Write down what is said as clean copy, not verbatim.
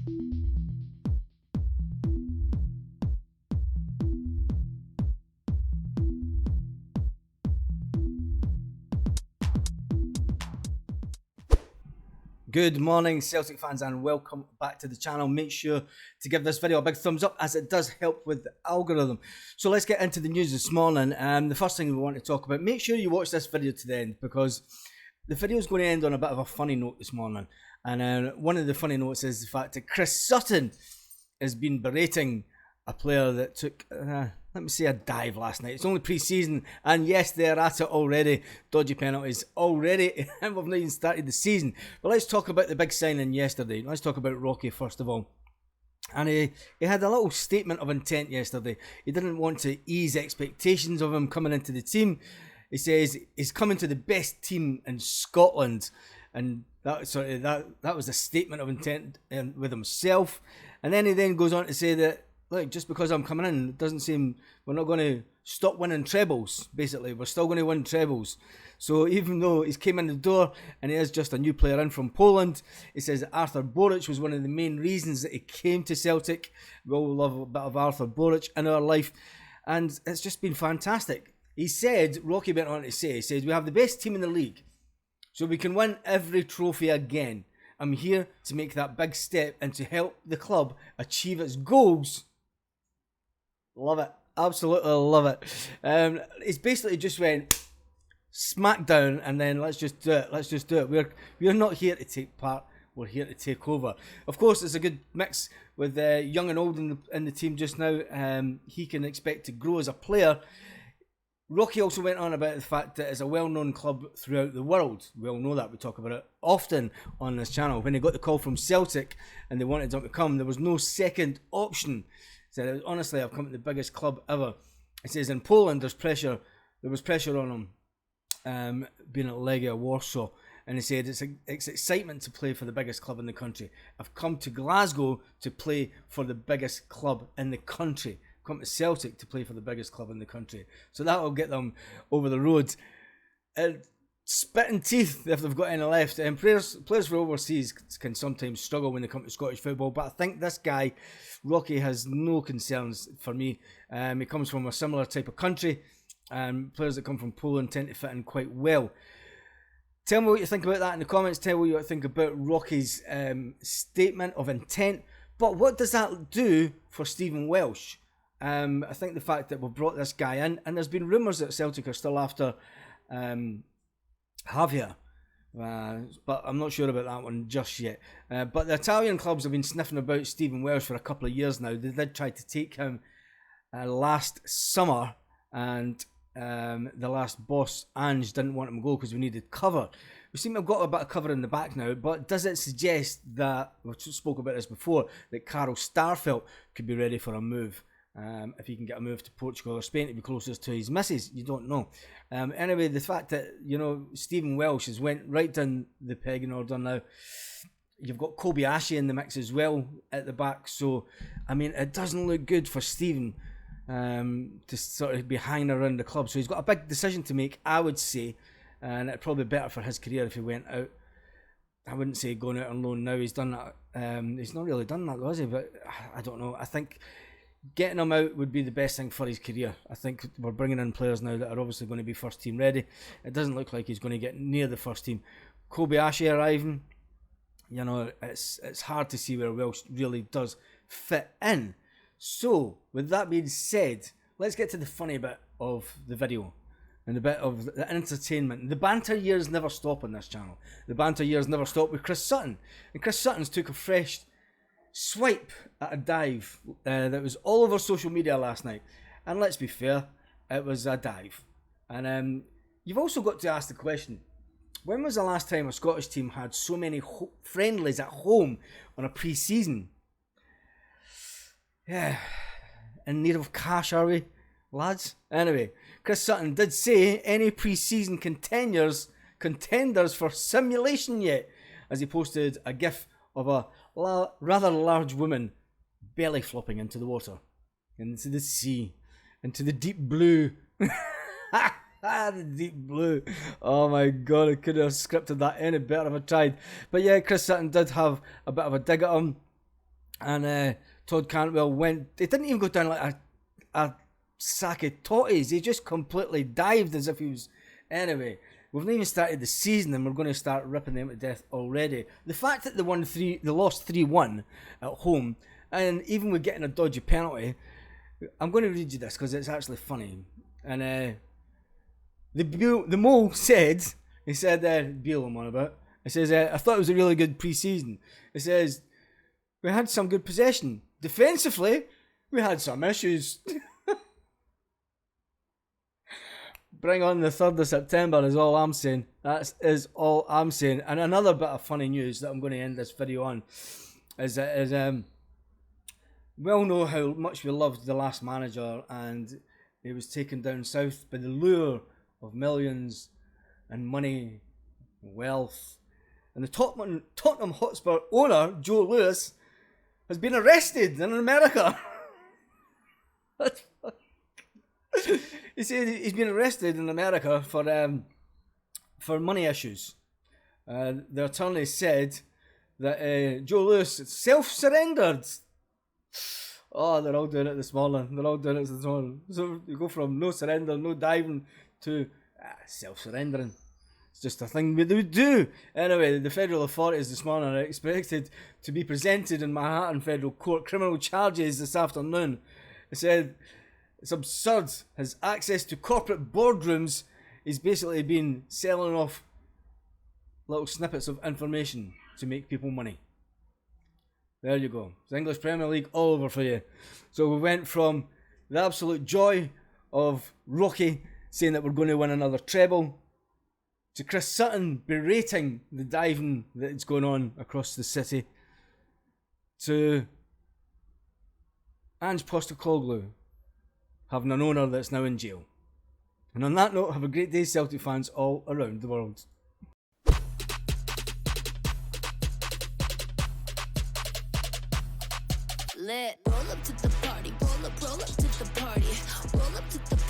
Good morning, Celtic fans, and welcome back to the channel. Make sure to give this video a big thumbs up, as it does help with the algorithm. So let's get into the news this morning. The first thing we want to talk about, make sure you watch this video to the end, because the video is going to end on a bit of a funny note this morning. And one of the funny notes is the fact that Chris Sutton has been berating a player that took, let me say, a dive last night. It's only pre-season, and yes, they're at it already. Dodgy penalties already, and we've not even started the season. But let's talk about the big signing yesterday. Let's talk about Rocky first of all. And he had a little statement of intent yesterday. He didn't want to ease expectations of him coming into the team. He says he's coming to the best team in Scotland, and that was a statement of intent with himself. And then he goes on to say that, look, just because I'm coming in, it doesn't seem we're not going to stop winning trebles. Basically, we're still going to win trebles. So even though he's came in the door and he is just a new player in from Poland, he says that Artur Boruc was one of the main reasons that he came to Celtic. We all love a bit of Artur Boruc in our life, and it's just been fantastic. He said, Rocky went on to say, he says, we have the best team in the league, so we can win every trophy again. I'm here to make that big step and to help the club achieve its goals. Love it. Absolutely love it. It's basically just went smack down and then let's just do it. Let's just do it. We're not here to take part. We're here to take over. Of course, it's a good mix with young and old in the team just now. He can expect to grow as a player. Rocky also went on about the fact that it's a well-known club throughout the world. We all know that. We talk about it often on this channel. When he got the call from Celtic and they wanted him to come, there was no second option. He said, honestly, I've come to the biggest club ever. He says, in Poland, there was pressure on him, being at Legia Warsaw. And he said, it's excitement to play for the biggest club in the country. I've come to Glasgow to play for the biggest club in the country. I've come to Celtic to play for the biggest club in the country. So that will get them over the road. Spitting teeth if they've got any left. And players for overseas can sometimes struggle when they come to Scottish football, but I think this guy, Rocky, has no concerns for me. He comes from a similar type of country, and players that come from Poland tend to fit in quite well. Tell me what you think about that in the comments. Tell me what you think about Rocky's statement of intent. But what does that do for Stephen Welsh? I think the fact that we've brought this guy in, and there's been rumours that Celtic are still after Javier, but I'm not sure about that one just yet. But the Italian clubs have been sniffing about Stephen Welsh for a couple of years now. They did try to take him last summer, and the last boss, Ange, didn't want him to go because we needed cover. We seem to have got a bit of cover in the back now, but does it suggest that, we've spoke about this before, that Carl Starfelt could be ready for a move? If he can get a move to Portugal or Spain to be closest to his missus, you don't know. Anyway, the fact that, Stephen Welsh has went right down the pegging order now. You've got Kobayashi in the mix as well at the back, so I mean, it doesn't look good for Stephen to sort of be hanging around the club. So he's got a big decision to make, I would say, and it'd probably be better for his career if he went out. I wouldn't say going out on loan now. He's done that. He's not really done that, has he? But I don't know. I think getting him out would be the best thing for his career. I think we're bringing in players now that are obviously going to be first team ready. It doesn't look like he's going to get near the first team. Kobayashi arriving, it's hard to see where Welsh really does fit in. So, with that being said, let's get to the funny bit of the video and the bit of the entertainment. The banter years never stop on this channel. The banter years never stop with Chris Sutton. And Chris Sutton's took a fresh swipe at a dive that was all over social media last night, and let's be fair, it was a dive. And you've also got to ask the question, when was the last time a Scottish team had so many friendlies at home on a pre-season? Yeah, in need of cash, are we, lads? Anyway, Chris Sutton did say any pre-season contenders for simulation yet, as he posted a gif of a rather large woman belly flopping into the water, into the sea, into the deep blue. The deep blue. Oh my god, I could have scripted that any better if I tried. But yeah, Chris Sutton did have a bit of a dig at him. And Todd Cantwell he didn't even go down like a sack of totties. He just completely dived as if he was. Anyway, we've not even started the season and we're going to start ripping them to death already. The fact that they lost 3-1 at home, and even with getting a dodgy penalty, I'm going to read you this because it's actually funny. And the Mole said, Beal I'm on about, he says, I thought it was a really good pre-season. He says, we had some good possession. Defensively, we had some issues. Bring on the 3rd of September is all I'm saying. That is all I'm saying. And another bit of funny news that I'm going to end this video on is we all know how much we loved the last manager, and he was taken down south by the lure of millions and money and wealth. And the Tottenham Hotspur owner, Joe Lewis, has been arrested in America. He said he's been arrested in America for money issues. The attorney said that Joe Lewis self-surrendered. Oh, they're all doing it this morning. So you go from no surrender, no diving to self-surrendering. It's just a thing we would do. Anyway, the federal authorities this morning are expected to be presented in Manhattan Federal Court criminal charges this afternoon. They said it's absurd. His access to corporate boardrooms is basically been selling off little snippets of information to make people money. There you go. It's English Premier League all over for you. So we went from the absolute joy of Rocky saying that we're going to win another treble to Chris Sutton berating the diving that's going on across the city, to Ange Postecoglou having an owner that's now in jail. And on that note, have a great day, Celtic fans all around the world. Lit. Roll up to the party, roll up to the party, roll up to the